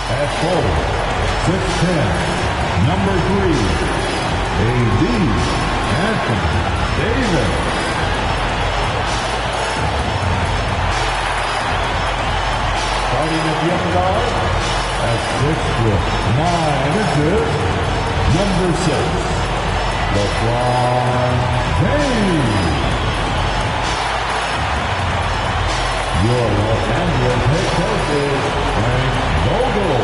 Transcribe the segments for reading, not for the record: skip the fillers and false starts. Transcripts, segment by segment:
At forward, 6'10", number 3, A.D. Anthony Davis. Starting at the upper guard, at 6'9", number 6, LeBron James. Your Los Angeles head coach is Frank Vogel.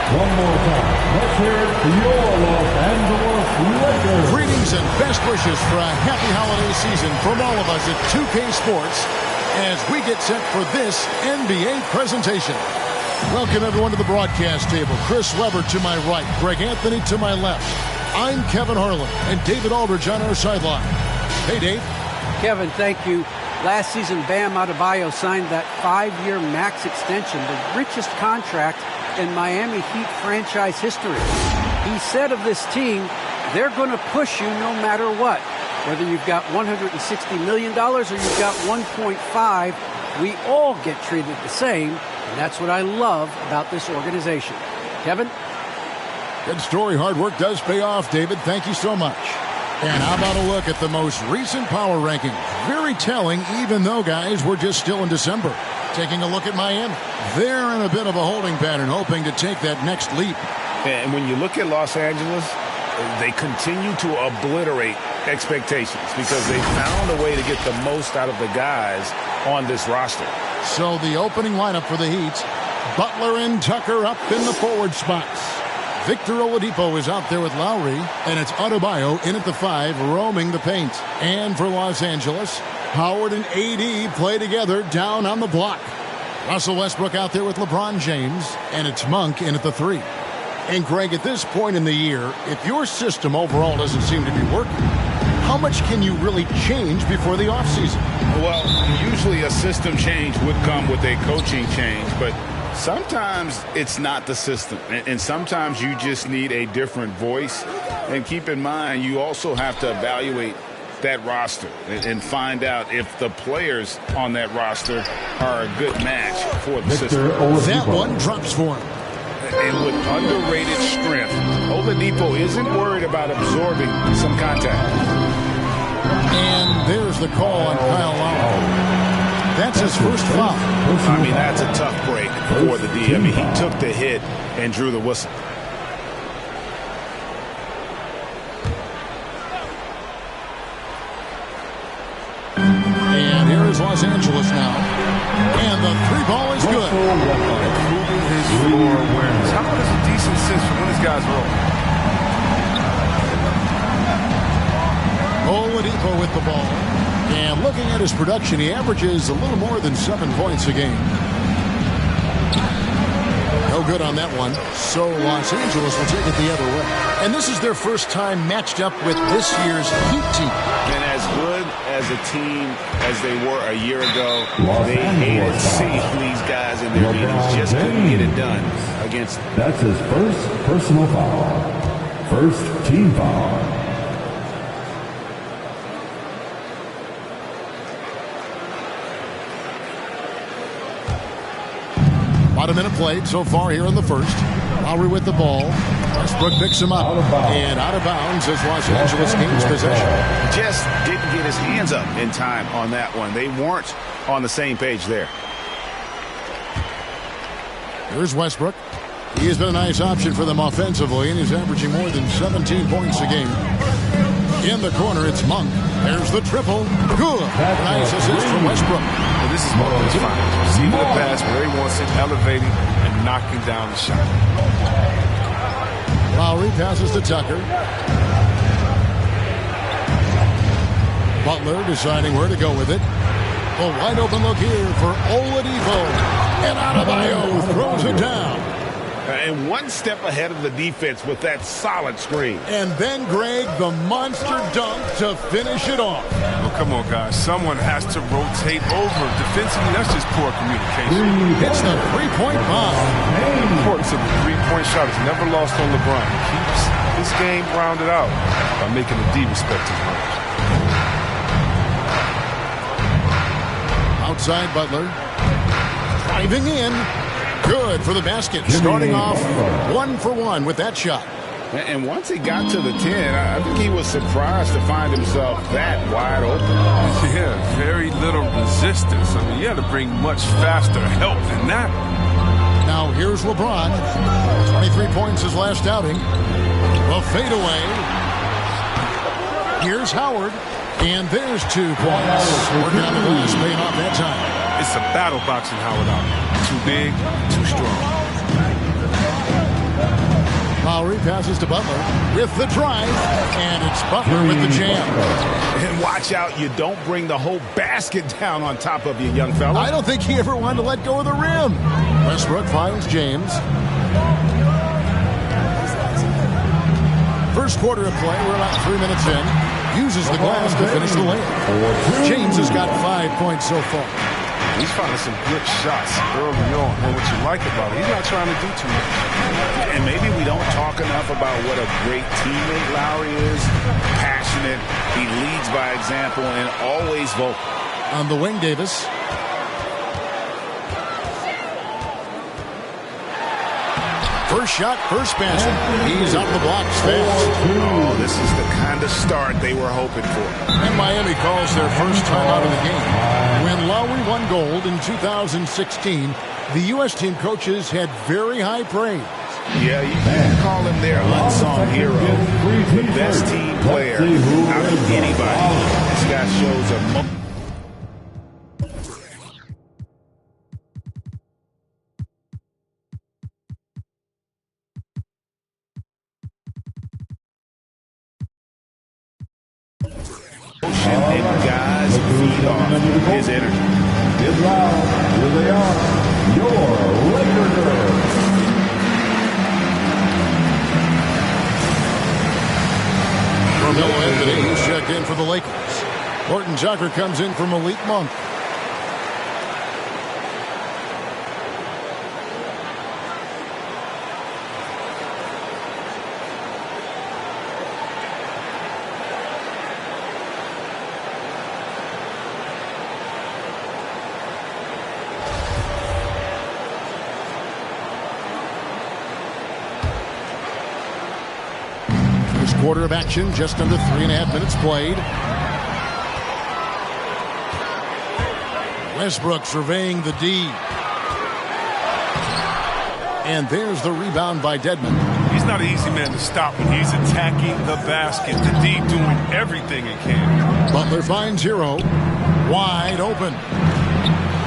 One more time, let's hear it for your Los Angeles Lakers. Greetings and best wishes for a happy holiday season from all of us at 2K Sports as we get set for this NBA presentation. Welcome everyone to the broadcast table. Chris Webber to my right, Greg Anthony to my left. I'm Kevin Harlan and David Aldridge on our sideline. Hey, Dave. Kevin, thank you. Last season, Bam Adebayo signed that 5-year max extension, the richest contract in Miami Heat franchise history. He said of this team, they're going to push you no matter what. Whether you've got $160 million or you've got 1.5, we all get treated the same, and that's what I love about this organization. Kevin? Good story. Hard work does pay off, David. Thank you so much. And how about a look at the most recent power rankings? Very telling, even though, guys, we're just still in December. Taking a look at Miami. They're in a bit of a holding pattern, hoping to take that next leap. And when you look at Los Angeles, they continue to obliterate expectations because they found a way to get the most out of the guys on this roster. So the opening lineup for the Heat, Butler and Tucker up in the forward spots. Victor Oladipo is out there with Lowry, and it's Adebayo in at the 5, roaming the paint. And for Los Angeles, Howard and AD play together down on the block. Russell Westbrook out there with LeBron James, and it's Monk in at the 3. And Greg, at this point in the year, if your system overall doesn't seem to be working, how much can you really change before the offseason? Well, usually a system change would come with a coaching change, but sometimes it's not the system, and sometimes you just need a different voice. And keep in mind, you also have to evaluate that roster and find out if the players on that roster are a good match for the system. That one drops for him. And with underrated strength, Oladipo isn't worried about absorbing some contact. And there's the call on Kyle Lowry. That's his first foul. I mean, that's a tough break for the D. I mean, he took the hit and drew the whistle. And here is Los Angeles now. And the 3-ball is good. Improving his floor awareness. How about a decent sense for when this guy's rolling? Oladipo with the ball. And looking at his production, he averages a little more than 7 points a game. No good on that one. So Los Angeles will take it the other way. And this is their first time matched up with this year's Heat team. And as good as a team as they were a year ago, they hated seeing these guys in their meetings. Just couldn't get it done against them. That's his first personal foul. First team foul. About a minute played so far here in the first. Lowry with the ball. Westbrook picks him up. And out of bounds as Los Angeles gains possession. Just didn't get his hands up in time on that one. They weren't on the same page there. Here's Westbrook. He has been a nice option for them offensively, and he's averaging more than 17 points a game. In the corner, it's Monk. There's the triple. Good. Nice assist from Westbrook. And this is Monk fine. Receiving the pass where he wants it, elevating and knocking down the shot. Lowry passes to Tucker. Butler deciding where to go with it. A wide open look here for Oladipo. And Adebayo throws it down. And one step ahead of the defense with that solid screen. And then, Greg, the monster dunk to finish it off. Well, come on, guys. Someone has to rotate over. Defensively, that's just poor communication. It's the three-point bomb. The importance of the three-point shot is never lost on LeBron. He keeps this game rounded out by making the D respect his range. Outside Butler. Driving in. Good for the basket. Starting off 1 for 1 with that shot. And once he got to the 10, I think he was surprised to find himself that wide open. Yeah, very little resistance. I mean, you had to bring much faster help than that. Now here's LeBron. 23 points his last outing. A fadeaway. Here's Howard. And there's 2 points. Working on the glass, paying off that time. It's a battle boxing Howard out. Too big, too strong. Lowry passes to Butler with the drive, and it's Butler with the jam. And watch out, you don't bring the whole basket down on top of you, young fella. I don't think he ever wanted to let go of the rim. Westbrook finds James. First quarter of play, we're about 3 minutes in. Uses the glass to finish the layup. James has got 5 points so far. He's finding some good shots early on. And what you like about it, he's not trying to do too much. And maybe we don't talk enough about what a great teammate Lowry is. Passionate. He leads by example and always vocal. On the wing, Davis. First shot, first basket. He's out the blocks fast. Oh, this is the kind of start they were hoping for. And Miami calls their first time out of the game. When Lowry won gold in 2016, the U.S. team coaches had very high praise. Yeah, you can call him their unsung hero. The best team player out of anybody. This guy shows a... and guys feed off his energy. Is loud. Here they are, your Laker girls. Carmelo Anthony is checked in for the Lakers. Horton Tucker comes in for Malik Monk. Quarter of action, just under 3.5 minutes played. Westbrook surveying the D. And there's the rebound by Dedmon. He's not an easy man to stop when he's attacking the basket. The D doing everything he can. Butler finds Hero. Wide open.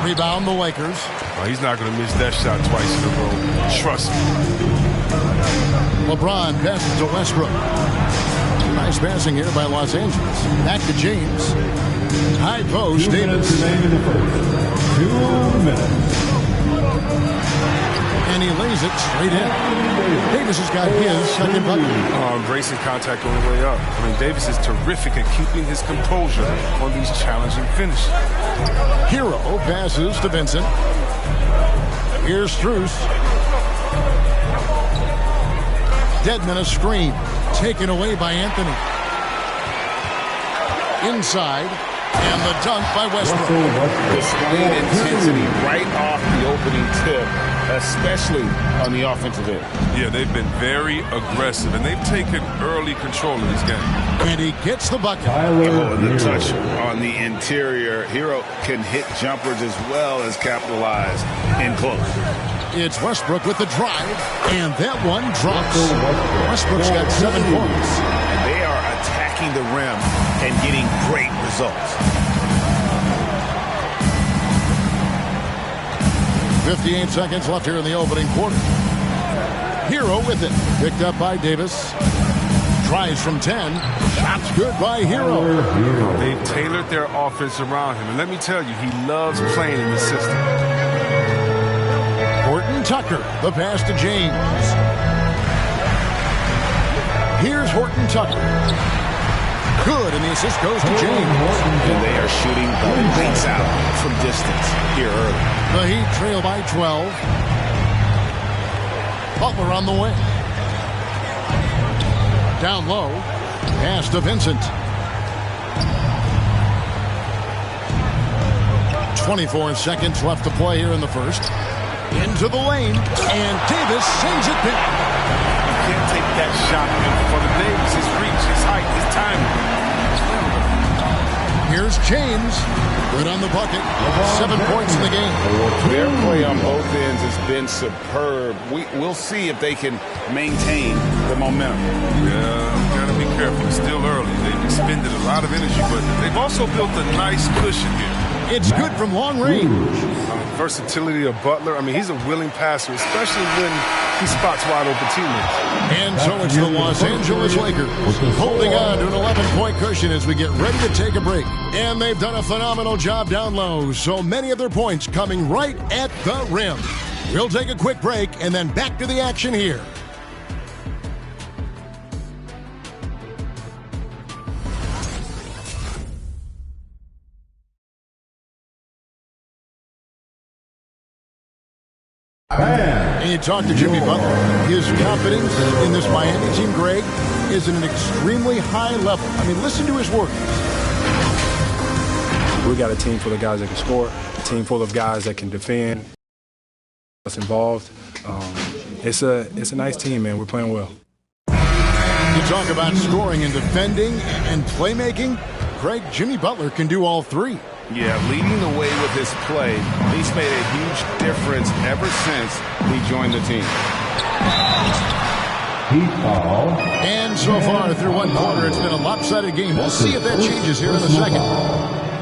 Rebound the Lakers. Oh, he's not going to miss that shot twice in a row. Trust me. LeBron passes to Westbrook. Nice passing here by Los Angeles. Back to James. High post, Davis. 2 minutes. And he lays it straight in. Davis has got his second bucket. Embracing contact on the way up. I mean, Davis is terrific at keeping his composure on these challenging finishes. Hero passes to Vincent. Here's Strus. Dedmon a screen. Taken away by Anthony. Inside. And the dunk by Westbrook. Displayed intensity right off the opening tip, especially on the offensive end. Yeah, they've been very aggressive, and they've taken early control of this game. And he gets the bucket. Oh, and the touch on the interior. Hero can hit jumpers as well as capitalize in close. It's Westbrook with the drive, and that one drops. Westbrook's got 7 points. And they are attacking the rim and getting great results. 58 seconds left here in the opening quarter. Hero with it. Picked up by Davis. Tries from 10. Shots good by Hero. They've tailored their offense around him. And let me tell you, he loves playing in the system. Horton Tucker, the pass to James. Here's Horton Tucker. Good, and the assist goes to James. And they are shooting the lights out from distance here early. The Heat trail by 12. Butler on the way. Down low. Pass to Vincent. 24 seconds left to play here in the first. Into the lane, and Davis sends it back. You can't take that shot for the Davis. His reach, his height, his timing. Here's James. Good on the bucket. 7 points in the game. Their play on both ends has been superb. We'll see if they can maintain the momentum. Yeah, got to be careful. It's still early. They've expended a lot of energy, but they've also built a nice cushion here. It's good from long range. Versatility of Butler. I mean, he's a willing passer, especially when he spots wide open teammates. And so it's the Los Angeles Lakers holding on to an 11-point cushion as we get ready to take a break. And they've done a phenomenal job down low, so many of their points coming right at the rim. We'll take a quick break and then back to the action here. And you talk to Jimmy Butler. His confidence in this Miami team, Greg, is at an extremely high level. I mean, listen to his words. We got a team full of guys that can score, a team full of guys that can defend. Us involved. It's a nice team, man. We're playing well. You talk about scoring and defending and playmaking. Greg, Jimmy Butler can do all three. Yeah, leading the way with his play. He's made a huge difference ever since he joined the team. And so far through one quarter, it's been a lopsided game. We'll see if that changes here in a second.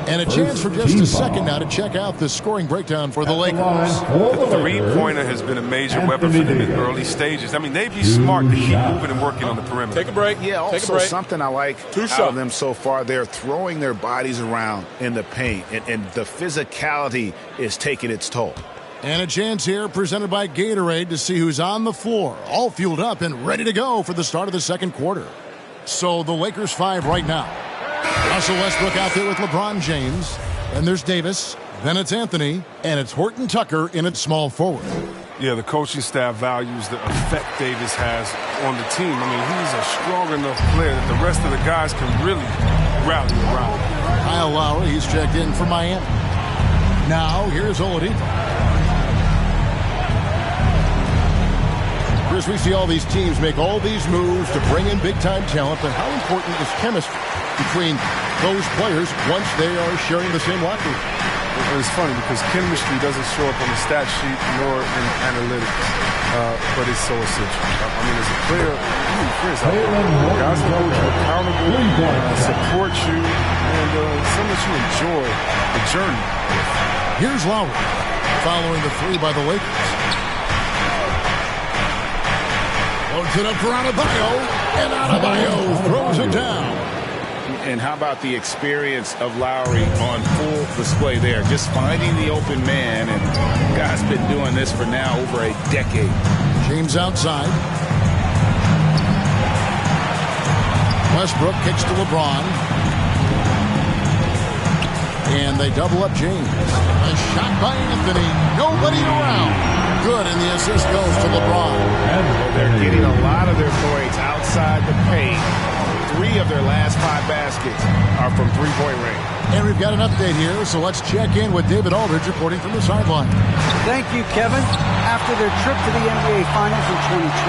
And a chance for just a second now to check out the scoring breakdown for the Lakers. The three-pointer has been a major weapon for them in early stages. I mean, they'd be smart to keep moving and working on the perimeter. Take a break. Yeah, also something I like out of them so far, they're throwing their bodies around in the paint, and the physicality is taking its toll. And a chance here presented by Gatorade to see who's on the floor, all fueled up and ready to go for the start of the second quarter. So the Lakers 5 right now. Russell Westbrook out there with LeBron James. Then there's Davis. Then it's Anthony. And it's Horton Tucker in at small forward. Yeah, the coaching staff values the effect Davis has on the team. I mean, he's a strong enough player that the rest of the guys can really rally around. Kyle Lowry, he's checked in for Miami. Now, here's Oladipo. Chris, we see all these teams make all these moves to bring in big-time talent, but how important is chemistry between those players once they are sharing the same locker room? It's funny because chemistry doesn't show up on the stat sheet nor in analytics, but it's so essential. I mean, as a player, Chris, guys will hold you accountable, support you, and so much you enjoy the journey. Here's Lowry following the three by the Lakers. Loads it up for Adebayo, and Adebayo throws it down. And how about the experience of Lowry on full display there? Just finding the open man, and the guy's been doing this for now over a decade. James outside. Westbrook kicks to LeBron. And they double up James. A shot by Anthony. Nobody around. Good, and the assist goes to LeBron. They're getting a lot of their points outside the paint. 3 of their last 5 baskets are from three-point range. And we've got an update here, so let's check in with David Aldridge reporting from the sideline. Thank you, Kevin. After their trip to the NBA Finals in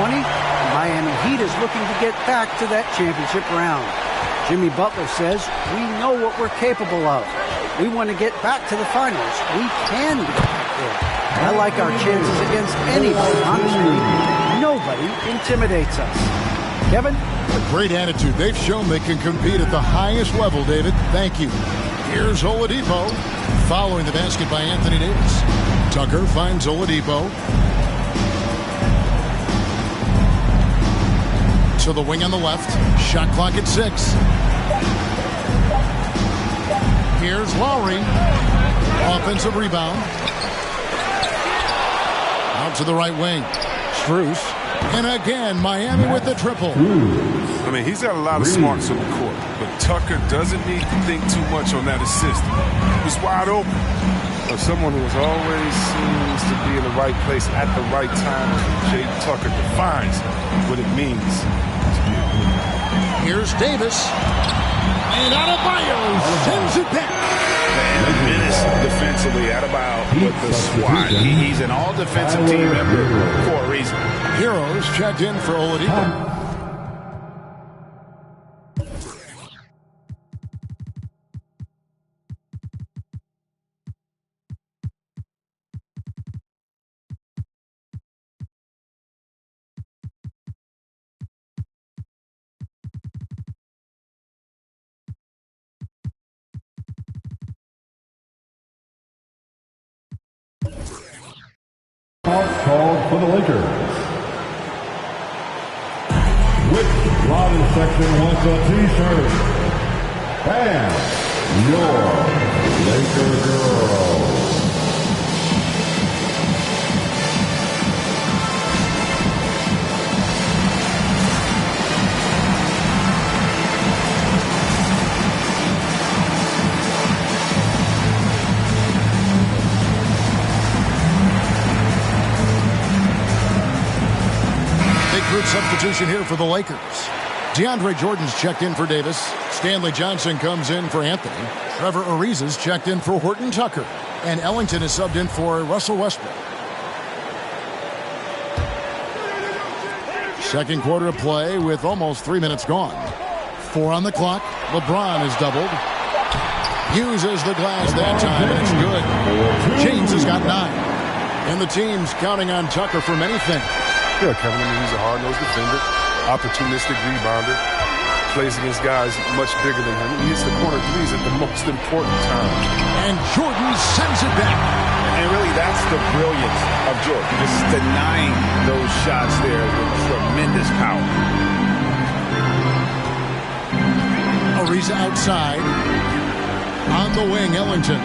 2020, the Miami Heat is looking to get back to that championship round. Jimmy Butler says, we know what we're capable of. We want to get back to the finals. We can get back there. I like our chances against anybody, honestly. Nobody intimidates us. Kevin? A great attitude. They've shown they can compete at the highest level, David. Thank you. Here's Oladipo. Following the basket by Anthony Davis. Tucker finds Oladipo. To the wing on the left. Shot clock at 6. Here's Lowry. Offensive rebound. Out to the right wing. Strus. And again, Miami with the triple. I mean, he's got a lot of smarts on the court, but Tucker doesn't need to think too much on that assist. He was wide open. Someone who always seems to be in the right place at the right time. Jay Tucker defines what it means to be a winner. Here's Davis. And Adebayo sends it back. And Minnesota defensively. Adebayo with the squad. He's an all-defensive team member for a reason. Heroes checked in for Oladipo. Called for the Lakers. Which Robin section wants a t-shirt? Bam! Your Laker girl. Group substitution here for the Lakers. DeAndre Jordan's checked in for Davis. Stanley Johnson comes in for Anthony. Trevor Ariza's checked in for Horton Tucker. And Ellington is subbed in for Russell Westbrook. Second quarter of play with almost 3 minutes gone. 4 on the clock. LeBron is doubled. Uses the glass that time, and it's good. James has got 9. And the team's counting on Tucker for many things. Yeah, Kevin, he's a hard-nosed defender, opportunistic rebounder, plays against guys much bigger than him. He hits the corner threes at the most important time. And Jordan sends it back. And really, that's the brilliance of Jordan, just denying those shots there with tremendous power. Ariza outside. On the wing, Ellington.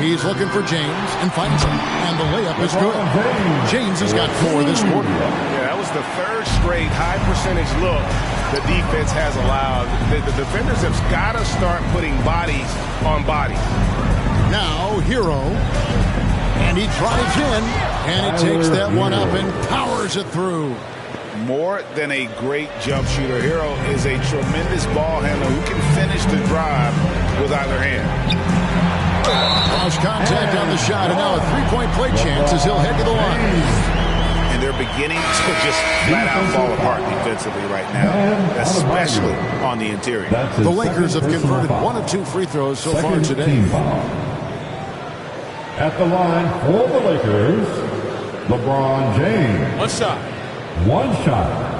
He's looking for James and finds him. And the layup is good. James has got 4 this quarter. Yeah, that was the third straight high percentage look the defense has allowed. The defenders have got to start putting bodies on bodies. Now, Hero. And he drives in. And he takes that one up and powers it through. More than a great jump shooter, Hero is a tremendous ball handler who can finish the drive with either hand. Cross contact on the shot, and now a three-point play chance as he'll head to the line. And they're beginning to just flat out fall apart defensively right now, especially on the interior. The Lakers have converted 1 of 2 free throws so far today. At the line for the Lakers, LeBron James. One shot. One shot.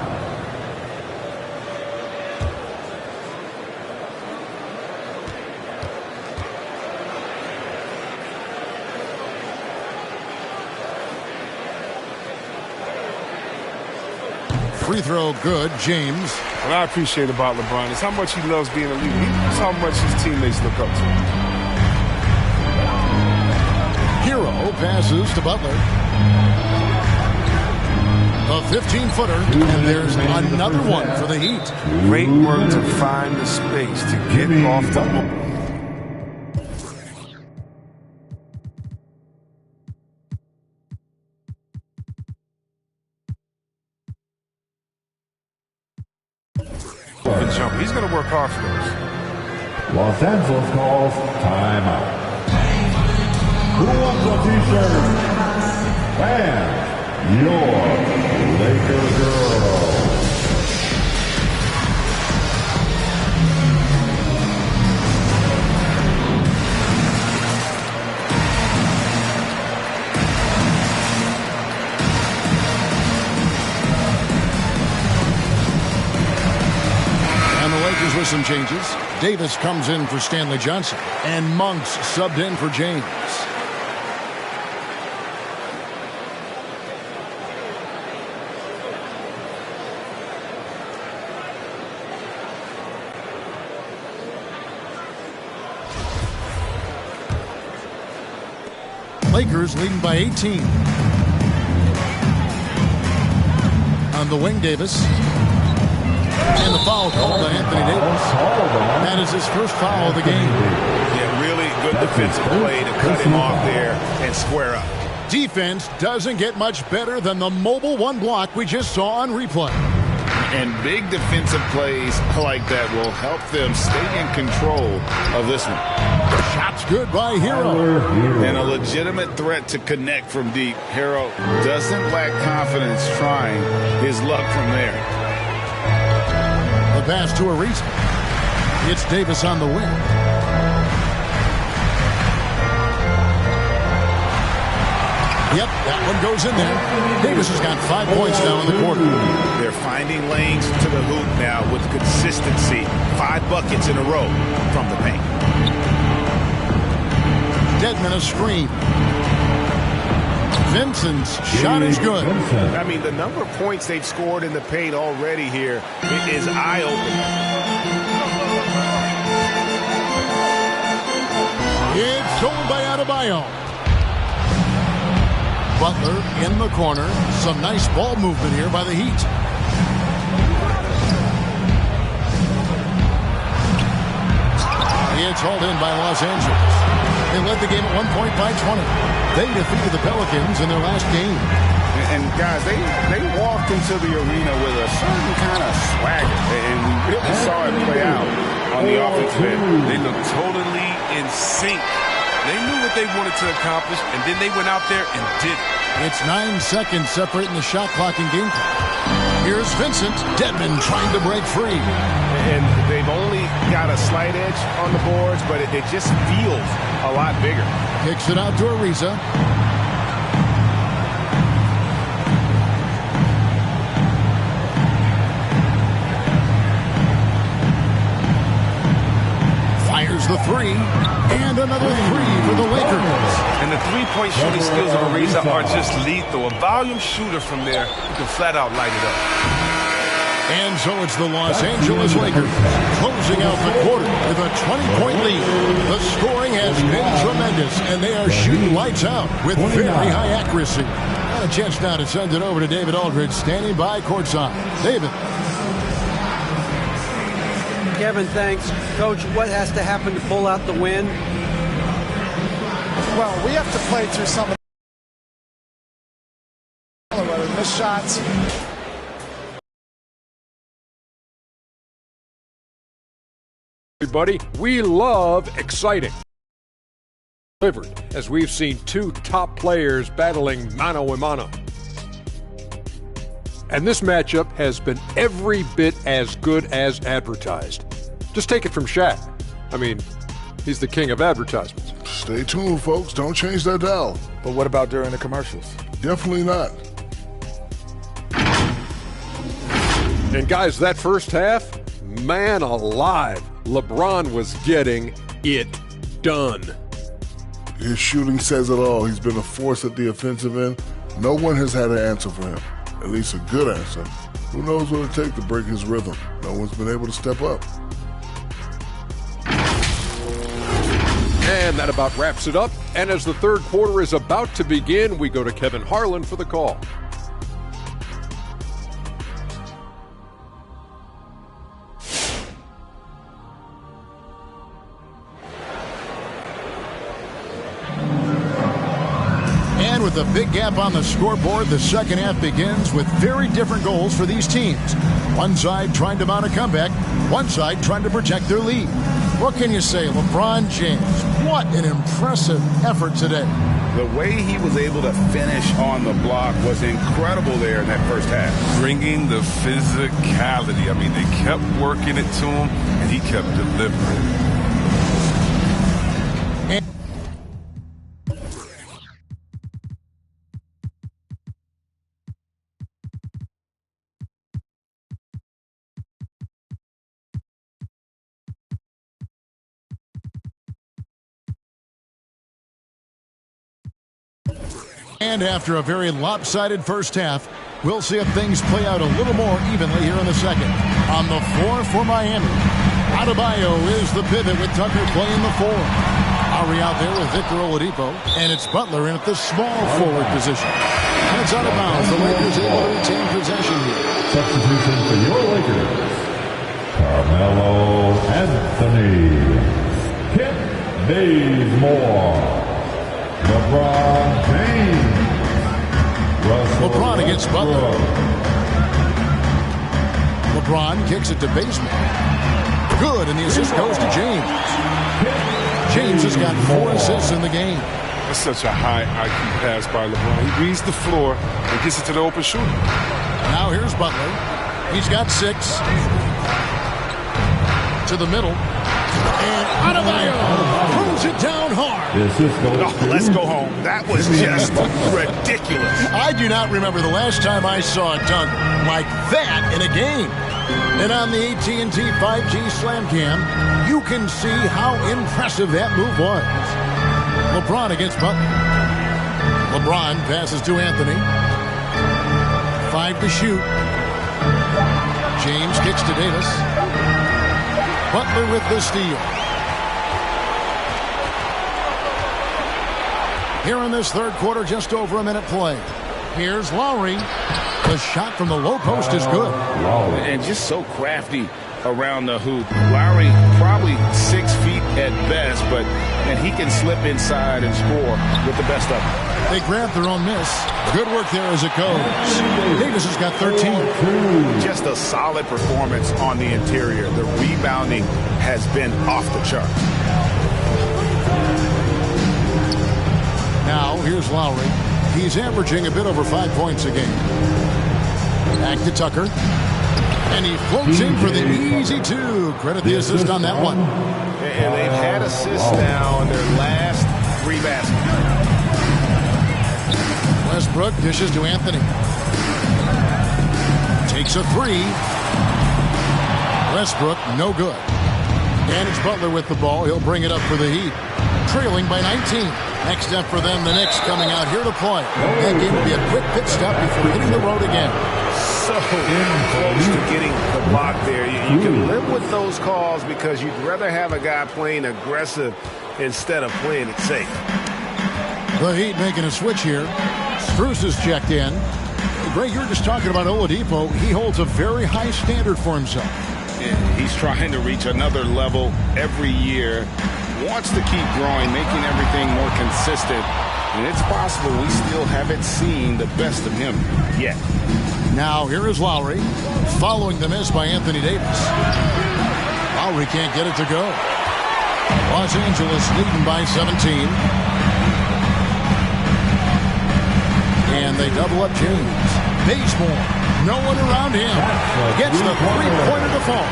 Free throw good, James. What I appreciate about LeBron is how much he loves being a leader. It's how much his teammates look up to him. Hero passes to Butler. A 15-footer, and there's another one for the Heat. Great work to find the space to get off the ball. Jump. He's going to work hard for those. Los Angeles calls timeout. Who wants a t-shirt? Bam! Your Laker girl. With some changes, Davis comes in for Stanley Johnson, and Monk's subbed in for James. Lakers leading by 18. On the wing, Davis. And the foul called on Anthony Davis. That is his first foul of the game. Yeah, really good defensive play to cut him off there and square up. Defense doesn't get much better than the mobile one block we just saw on replay. And big defensive plays like that will help them stay in control of this one. Shot's good by Hero. And a legitimate threat to connect from deep. Hero doesn't lack confidence trying his luck from there. The pass to Ariza. It's Davis on the wing. Yep, that one goes in there. Davis has got 5 points now in the quarter. They're finding lanes to the hoop now with consistency. 5 buckets in a row from the paint. Dedmon a screen. Vincent's shot is good. I mean, the number of points they've scored in the paint already here is eye-opening. It's stolen by Adebayo. Butler in the corner. Some nice ball movement here by the Heat. It's hauled in by Los Angeles. They led the game at 1 point by 20. They defeated the Pelicans in their last game. And guys, they walked into the arena with a certain kind of swagger, and we really saw it play out on the offensive end. They looked totally in sync. They knew what they wanted to accomplish, and then they went out there and did it. It's 9 seconds separating the shot clock and game time. Here's Vincent. Dedmon trying to break free. And they've only got a slight edge on the boards, but it just feels a lot bigger. Kicks it out to Ariza. Fires the three. And another three for the Lakers. And the three-point shooting skills of Ariza are just lethal. A volume shooter from there who can flat out light it up. And so it's the Los Angeles Lakers closing out the quarter with a 20-point lead. The scoring has been tremendous, and they are shooting lights out with very high accuracy. And a chance now to send it over to David Aldridge, standing by courtside. David. Kevin, thanks. Coach, what has to happen to pull out the win? Well, we have to play through some of the missed shots. Everybody, we love exciting. Delivered, as we've seen 2 top players battling mano a mano. And this matchup has been every bit as good as advertised. Just take it from Shaq. I mean, he's the king of advertisements. Stay tuned, folks. Don't change that dial. But what about during the commercials? Definitely not. And guys, that first half, man alive, LeBron was getting it done. His shooting says it all. He's been a force at the offensive end. No one has had an answer for him, at least a good answer. Who knows what it takes to break his rhythm? No one's been able to step up. And that about wraps it up. And as the third quarter is about to begin, we go to Kevin Harlan for the call. And with a big gap on the scoreboard, the second half begins with very different goals for these teams. One side trying to mount a comeback, one side trying to protect their lead. What can you say, LeBron James? What an impressive effort today. The way he was able to finish on the block was incredible there in that first half. Bringing the physicality. I mean, they kept working it to him, and he kept delivering. And after a very lopsided first half, we'll see if things play out a little more evenly here in the second. On the floor for Miami, Adebayo is the pivot with Tucker playing the 4. Ari out there with Victor Oladipo, and it's Butler in at the small forward position. And it's out of bounds. The Lakers able to retain possession here. Substitution for your Lakers, Carmelo Anthony, Kent Bazemore, LeBron James, LeBron against Butler. LeBron kicks it to Bazemore. Good, and the assist goes to James. James has got 4 assists in the game. That's such a high IQ pass by LeBron. He reads the floor and gets it to the open shooter. Now here's Butler. He's got 6. To the middle. And Adebayo throws it down hard. Let's go home. That was just ridiculous. I do not remember the last time I saw a dunk like that in a game. And on the AT&T 5G Slam Cam, you can see how impressive that move was. LeBron against Butler. LeBron passes to Anthony. 5 to shoot. James kicks to Davis. Butler with the steal. Here in this third quarter, just over a minute play. Here's Lowry. The shot from the low post is good. And just so crafty around the hoop. Lowry probably 6 feet at best, but he can slip inside and score with the best of them. They grab their own miss. Good work there as it goes. Davis has got 13. Just a solid performance on the interior. The rebounding has been off the chart. Now, here's Lowry. He's averaging a bit over 5 points a game. Back to Tucker. And he floats in for the easy 2. Credit the assist on that one. And they've had assists now in their last 3 baskets. Westbrook dishes to Anthony. Takes a 3. Westbrook, no good. And it's Butler with the ball. He'll bring it up for the Heat. Trailing by 19. Next up for them, the Knicks coming out here to play. That game will be a quick pit stop before hitting the road again. So close to getting the block there. You can live with those calls because you'd rather have a guy playing aggressive instead of playing it safe. The Heat making a switch here. Strus is checked in. Greg, you were just talking about Oladipo. He holds a very high standard for himself. Yeah, he's trying to reach another level every year. Wants to keep growing, making everything more consistent. And it's possible we still haven't seen the best of him yet. Now here is Lowry, following the miss by Anthony Davis. Lowry can't get it to go. Los Angeles leading by 17. And they double up James. Bazemore, no one around him. Gets the three-pointer to fall.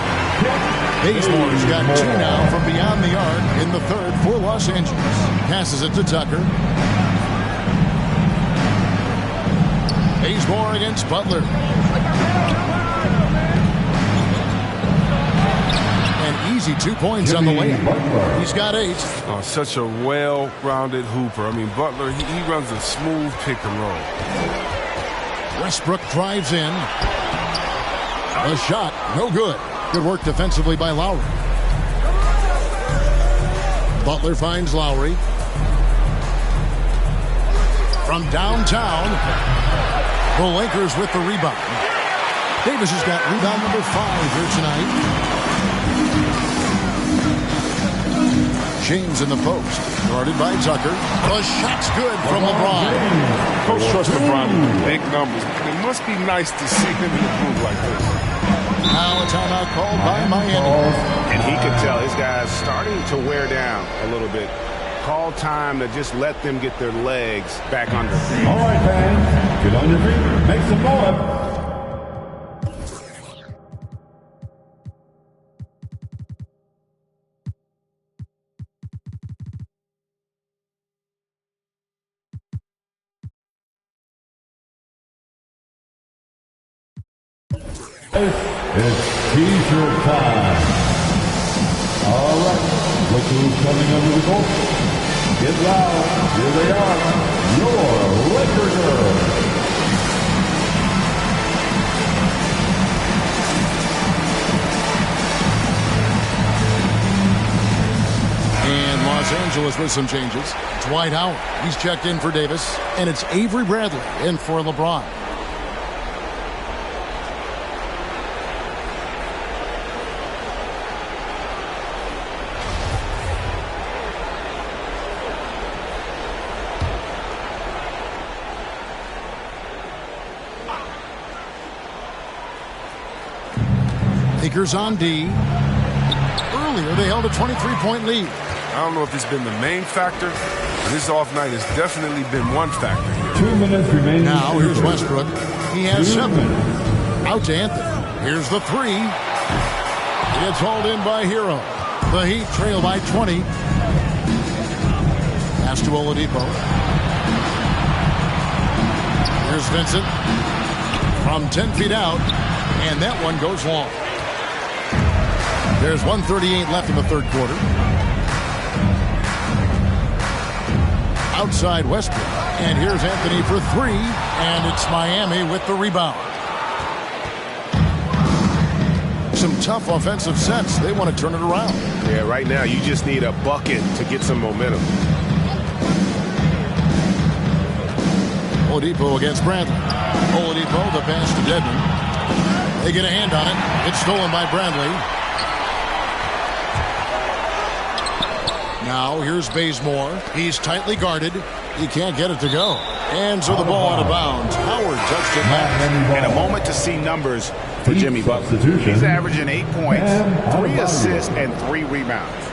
Bazemore's got 2 now from beyond the arc in the third for Los Angeles. Passes it to Tucker. Bazemore against Butler. An easy 2 points on the layup. He's got 8. Oh, such a well-rounded hooper. I mean, Butler, he runs a smooth pick and roll. Westbrook drives in. A shot, no good. Good work defensively by Lowry. Butler finds Lowry. From downtown, the Lakers with the rebound. Davis has got rebound number 5 here tonight. James in the post, guarded by Tucker. The shot's good from LeBron. Coach trusts LeBron with big numbers. It must be nice to see him in the booth like this. Now a timeout called by Miami. And he could tell his guys starting to wear down a little bit. Call time to just let them get their legs back under. All right, fans, get on your feet, make some noise. It's T-shirt time. All right, look who's coming under the goal. Get loud. Here they are, your Laker girls. And Los Angeles with some changes. Dwight Howard, he's checked in for Davis. And it's Avery Bradley in for LeBron. Lakers on D. Earlier, they held a 23-point lead. I don't know if it's been the main factor, but his off night has definitely been one factor here. 2 minutes remaining. Now here's Westbrook. He has 7. Out to Anthony. Here's the 3. It's hauled in by Hero. The Heat trail by 20. Pass to Oladipo. Here's Vincent. From 10 feet out. And that one goes long. There's 1:38 left in the third quarter. Outside Westbrook. And here's Anthony for 3. And it's Miami with the rebound. Some tough offensive sets. They want to turn it around. Yeah, right now you just need a bucket to get some momentum. Oladipo against Bradley. Oladipo, the pass to Dedmon. They get a hand on it. It's stolen by Bradley. Now here's Bazemore. He's tightly guarded. He can't get it to go. And so the ball out of bounds. Howard touched it last. And a moment to see numbers for Jimmy Butler. He's averaging 8 points, 3 assists, and 3 rebounds.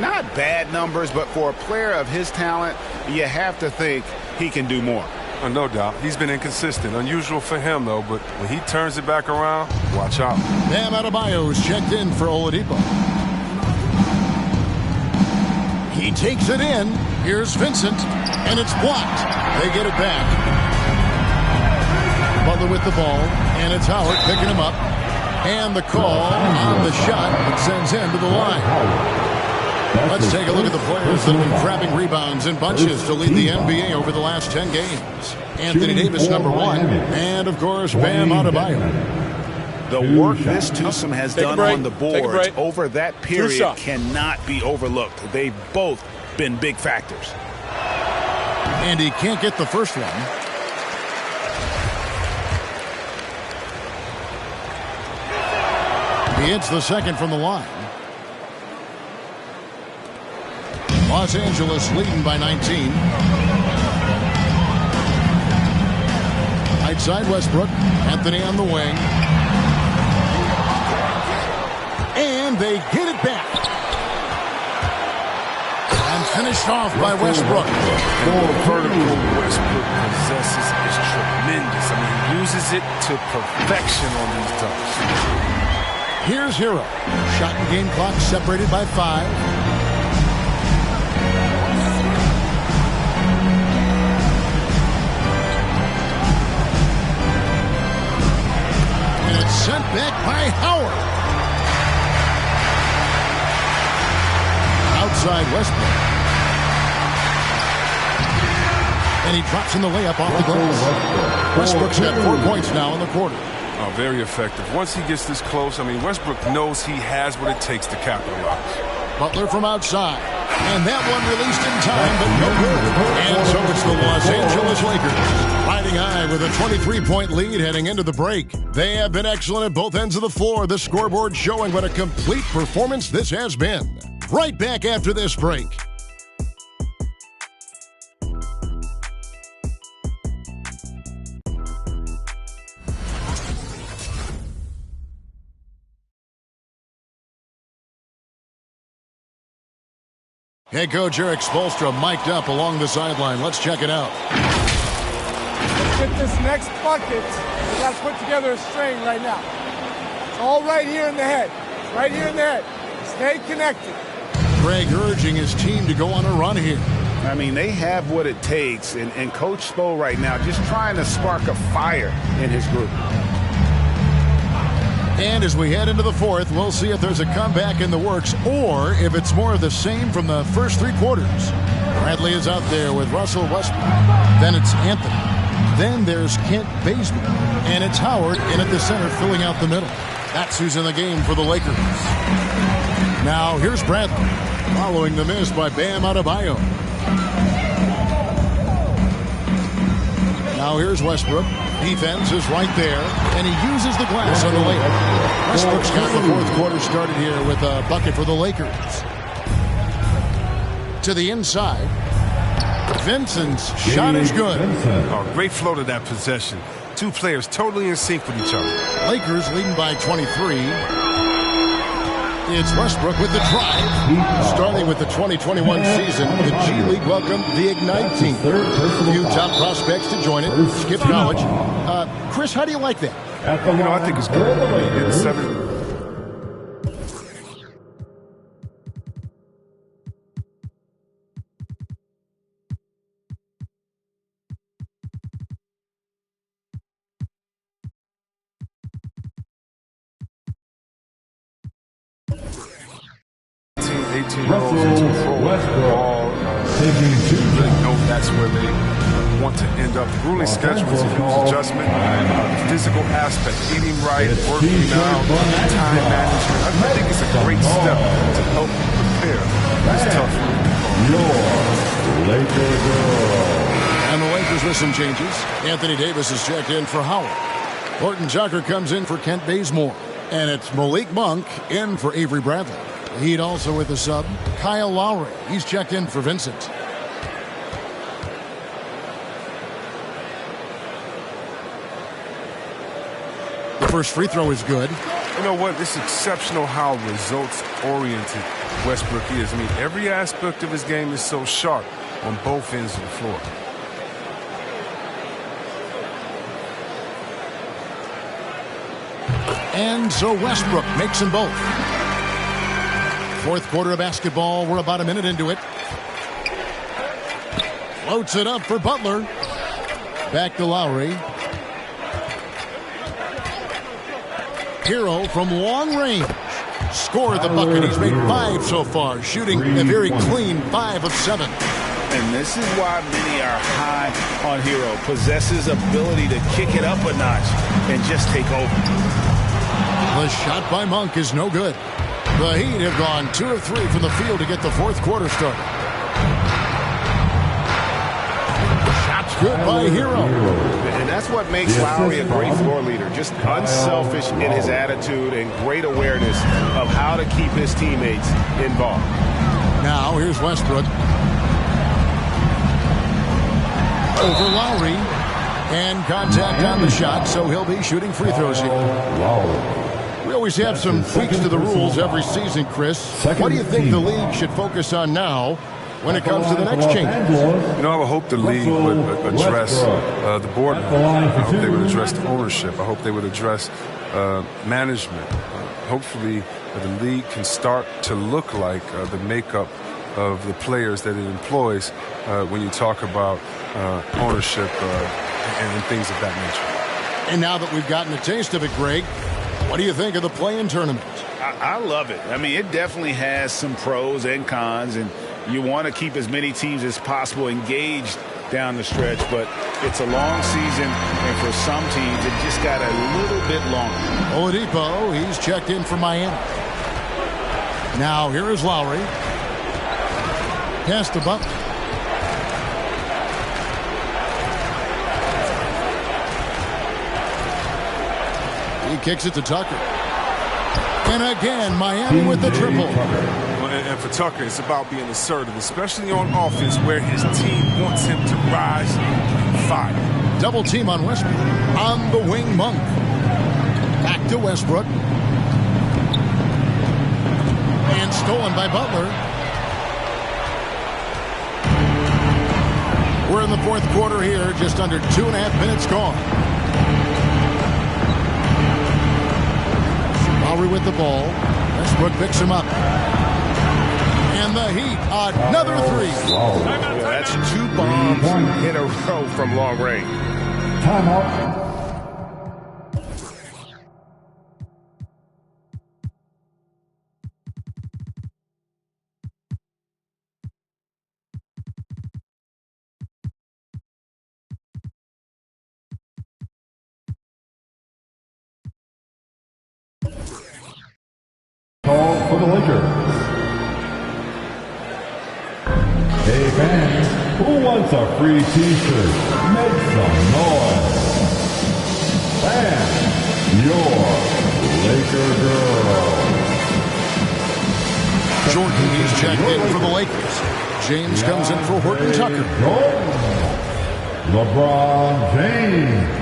Not bad numbers, but for a player of his talent, you have to think he can do more. No doubt. He's been inconsistent. Unusual for him, though, but when he turns it back around, watch out. Bam Adebayo is checked in for Oladipo. He takes it in. Here's Vincent, and it's blocked. They get it back. Butler with the ball, and it's Howard picking him up. And the call on the shot that sends him to the line. Let's take a look at the players that have been grabbing rebounds in bunches to lead the NBA over the last 10 games. Anthony Davis, number 1. And, of course, Bam Adebayo. The work this twosome has done on the boards over that period cannot be overlooked. They've both been big factors. And he can't get the first one. He hits the second from the line. Los Angeles leading by 19. Right side Westbrook. Anthony on the wing. And they get it back. And finished off by Westbrook. And the vertical Westbrook possesses is tremendous. I mean, he uses it to perfection on these dunks. Here's Hero. Shot and game clock separated by 5. And it's sent back by Howard. Outside Westbrook. And he drops in the layup off the glass. Westbrook's got 4 points now in the quarter. Oh, very effective. Once he gets this close, I mean, Westbrook knows he has what it takes to capitalize. Butler from outside. And that one released in time, but no good. And so it's the Los Angeles Lakers riding high with a 23-point lead heading into the break. They have been excellent at both ends of the floor. The scoreboard showing what a complete performance this has been. Right back after this break. Head coach Eric Spoelstra mic'd up along the sideline. Let's check it out. Let's get this next bucket. We got to put together a string right now. It's all right here in the head. It's right here in the head. Stay connected. Greg urging his team to go on a run here. I mean, they have what it takes, and Coach Spo right now just trying to spark a fire in his group. And as we head into the fourth, we'll see if there's a comeback in the works or if it's more of the same from the first 3 quarters. Bradley is out there with Russell Westbrook. Then it's Anthony. Then there's Kent Bazemore. And it's Howard in at the center filling out the middle. That's who's in the game for the Lakers. Now here's Bradley following the miss by Bam Adebayo. Now here's Westbrook. Defense is right there, and he uses the glass on the layup. Westbrook's got the fourth quarter started here with a bucket for the Lakers. To the inside. Vincent's shot is good. Oh, great flow to that possession. 2 players totally in sync with each other. Lakers leading by 23. It's Westbrook with the drive. Starting with the 2021 season, the G League welcomed the Ignite team. A few top prospects to join it. Skip college. Chris, how do you like that? I think it's good. It's 7. That's where they want to end up. The grueling schedule is a huge adjustment. The physical aspect, eating right, working out, time management. I think it's a great step to help prepare this tough And the Lakers with some changes. Anthony Davis is checked in for Howard. Horton Tucker comes in for Kent Bazemore. And it's Malik Monk in for Avery Bradley. The Heat also with a sub, Kyle Lowry. He's checked in for Vincent. The first free throw is good. You know what? It's exceptional how results-oriented Westbrook is. I mean, every aspect of his game is so sharp on both ends of the floor. And so Westbrook makes them both. Fourth quarter of basketball. We're about a minute into it. Floats it up for Butler. Back to Lowry. Hero from long range. Scored the bucket. He's made 5 so far, shooting a very clean 5 of 7. And this is why many are high on Hero. Possesses ability to kick it up a notch and just take over. The shot by Monk is no good. The Heat have gone 2 of 3 from the field to get the fourth quarter started. Shot's good by Hero. And that's what makes Lowry a great floor leader. Just unselfish in his attitude and great awareness of how to keep his teammates involved. Now here's Westbrook. Over Lowry. And contact on the shot, so he'll be shooting free throws here. We always have some tweaks to the rules every season, Chris. What do you think the league should focus on now when it comes to the next changes? You know, I would hope the league would address the board. I hope they would address the ownership. I hope they would address management. Hopefully, the league can start to look like the makeup of the players that it employs when you talk about ownership and things of that nature. And now that we've gotten a taste of it, Greg, what do you think of the play-in tournament? I love it. I mean, it definitely has some pros and cons, and you want to keep as many teams as possible engaged down the stretch, but it's a long season, and for some teams, it just got a little bit longer. Oladipo, he's checked in for Miami. Now, here is Lowry. Pass to Butler. He kicks it to Tucker. And again, Miami with the triple. And for Tucker, it's about being assertive, especially on offense where his team wants him to rise and fire. Double team on Westbrook. On the wing, Monk. Back to Westbrook. And stolen by Butler. We're in the fourth quarter here, just under 2.5 minutes gone. Lowry with the ball. Westbrook picks him up. And the Heat, another 3. That's 2 bombs in a row from long range. Timeout. Call for the Lakers. Hey fans, who wants a free t-shirt? Make some noise. And your Laker girl. Jordan is checked in for the Lakers. James comes in for Horton Tucker. LeBron James.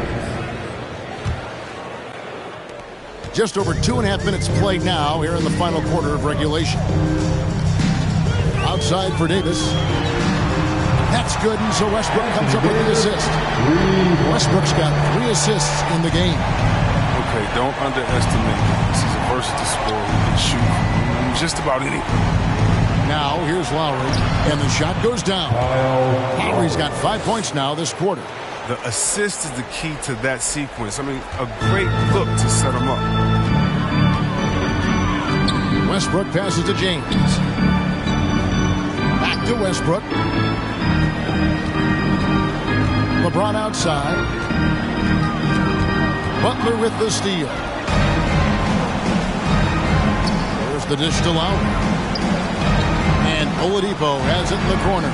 Just over 2.5 minutes played now here in the final quarter of regulation. Outside for Davis. That's good, and so Westbrook comes up with the assist. Westbrook's got 3 assists in the game. Okay, don't underestimate him. This is a versatile scorer who can shoot just about anything. Now, here's Lowry, and the shot goes down. Lowry's got 5 points now this quarter. The assist is the key to that sequence. I mean, a great look to set him up. Westbrook passes to James. Back to Westbrook. LeBron outside. Butler with the steal. There's the dish to Lowry. And Oladipo has it in the corner.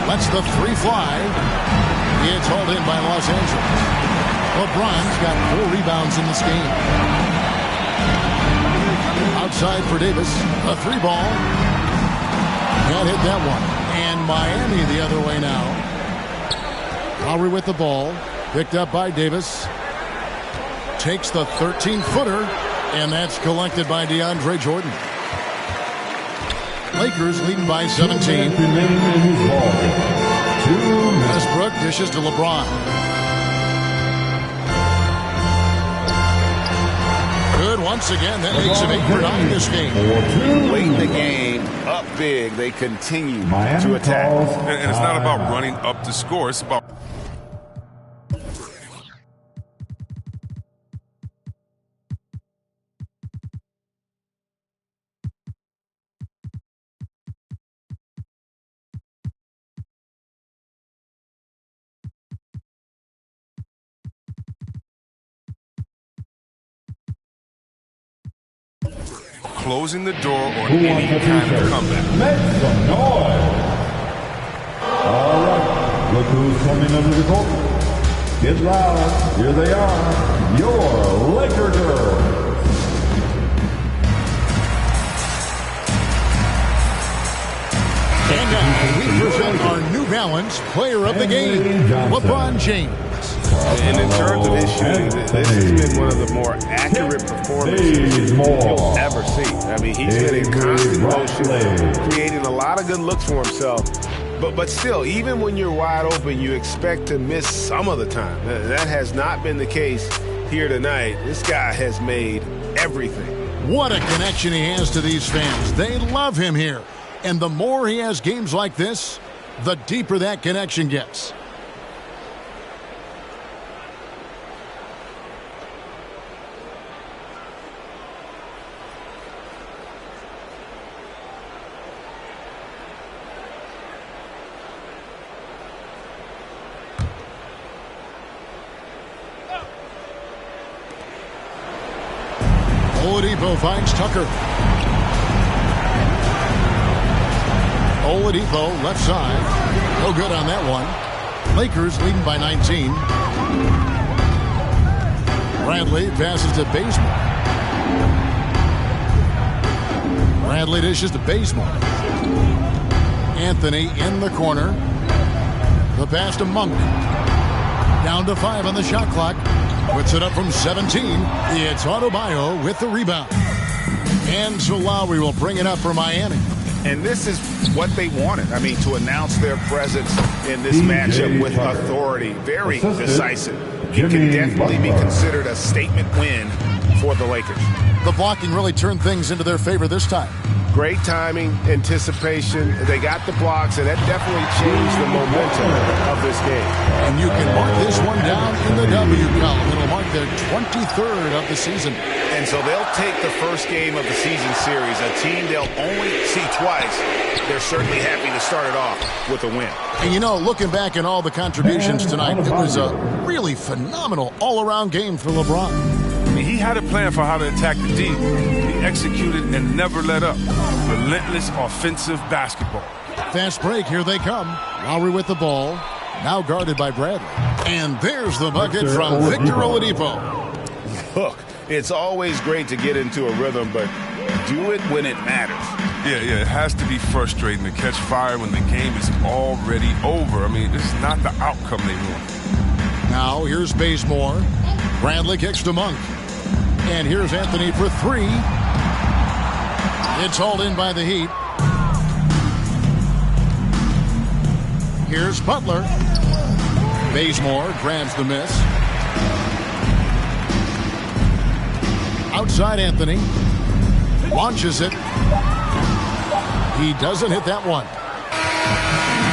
Lets the 3 fly. It's hauled in by Los Angeles. LeBron's got 4 rebounds in this game. Outside for Davis. A 3 ball. Can't hit that one. And Miami the other way now. Lowry with the ball. Picked up by Davis. Takes the 13-footer. And that's collected by DeAndre Jordan. Lakers leading by 17. Westbrook dishes to LeBron. Good once again. That makes him 8 for 9 this game. Late in the game, up big, they continue to attack. And it's not about running up the score. It's about closing the door on any kind of comeback. Make some noise. All right, look who's coming under the court. Get loud. Here they are, your Laker girls. And now we present our New Balance Player of the Game, LeBron James. And in terms of his shooting, this has been one of the more accurate performances you'll ever see. I mean, he's been in constant motion, creating a lot of good looks for himself. But still, even when you're wide open, you expect to miss some of the time. That has not been the case here tonight. This guy has made everything. What a connection he has to these fans. They love him here. And the more he has games like this, the deeper that connection gets. Oladipo finds Tucker. Oladipo left side. No good on that one. Lakers leading by 19. Bradley passes to Bazemore. Bradley dishes to Bazemore. Anthony in the corner. The pass to Monk. Down to 5 on the shot clock. Puts it up from 17. It's Adebayo with the rebound. And so Lowry will bring it up for Miami. And this is what they wanted. I mean, to announce their presence in this matchup with authority. Very decisive. It can definitely be considered a statement win for the Lakers. The blocking really turned things into their favor this time. Great timing, anticipation. They got the blocks, and that definitely changed the momentum of this game. And you can mark this one down in the W column. It'll mark their 23rd of the season. And so they'll take the first game of the season series, a team they'll only see twice. They're certainly happy to start it off with a win. And you know, looking back at all the contributions tonight, it was a really phenomenal all-around game for LeBron. I mean, he had a plan for how to attack the D. He executed and never let up. Relentless offensive basketball. Fast break, here they come. Lowry with the ball, now guarded by Bradley. And there's the bucket from Victor Oladipo. Look, it's always great to get into a rhythm, but do it when it matters. Yeah, it has to be frustrating to catch fire when the game is already over. I mean, this is not the outcome they want. Now, here's Bazemore. Bradley kicks to Monk. And here's Anthony for three. It's hauled in by the Heat. Here's Butler. Bazemore grabs the miss. Outside Anthony. Launches it. He doesn't hit that one.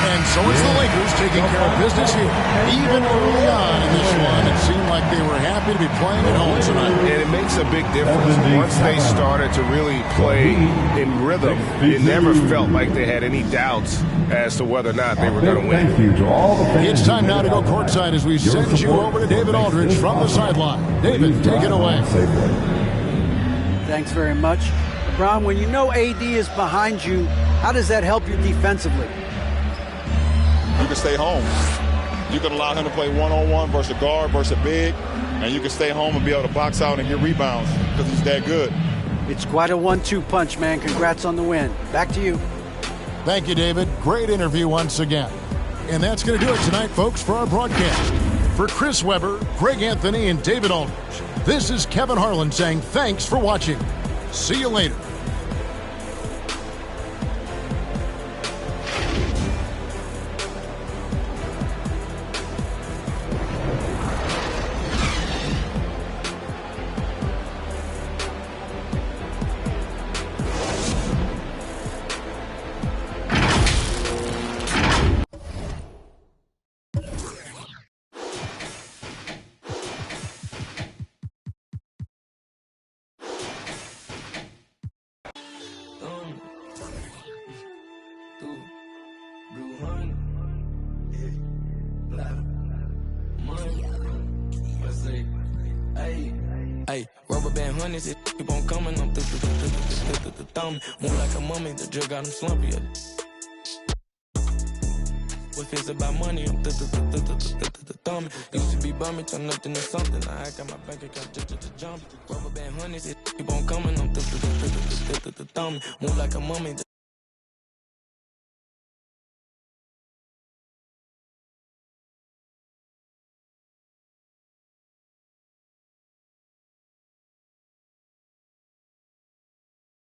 And so it's the Lakers taking care of business here. Even early on in this one, it seemed like they were happy to be playing at home tonight. And it makes a big difference. Once they started to really play in rhythm, it never felt like they had any doubts as to whether or not they were going to win. It's time now to go courtside as we send you over to David Aldridge from the sideline. David, take it away. Thanks very much. LeBron, when you know AD is behind you, how does that help you defensively? You can stay home. You can allow him to play one-on-one versus a guard versus a big, and you can stay home and be able to box out and get rebounds because he's that good. It's quite a 1-2 punch, man. Congrats on the win. Back to you. Thank you, David. Great interview once again. And that's going to do it tonight, folks, for our broadcast. For Chris Webber, Greg Anthony, and David Aldridge, this is Kevin Harlan saying thanks for watching. See you later. Hey, rubber band honeys, it keep on coming. I'm the thumb. More like a mummy, the drug got him slumpy. What feels about money? I'm the thumb. Used to be bumming, turn nothing to something. I got my bank account just jump. Rubber band honeys, it keep on coming. I'm the thumb. More like a mummy.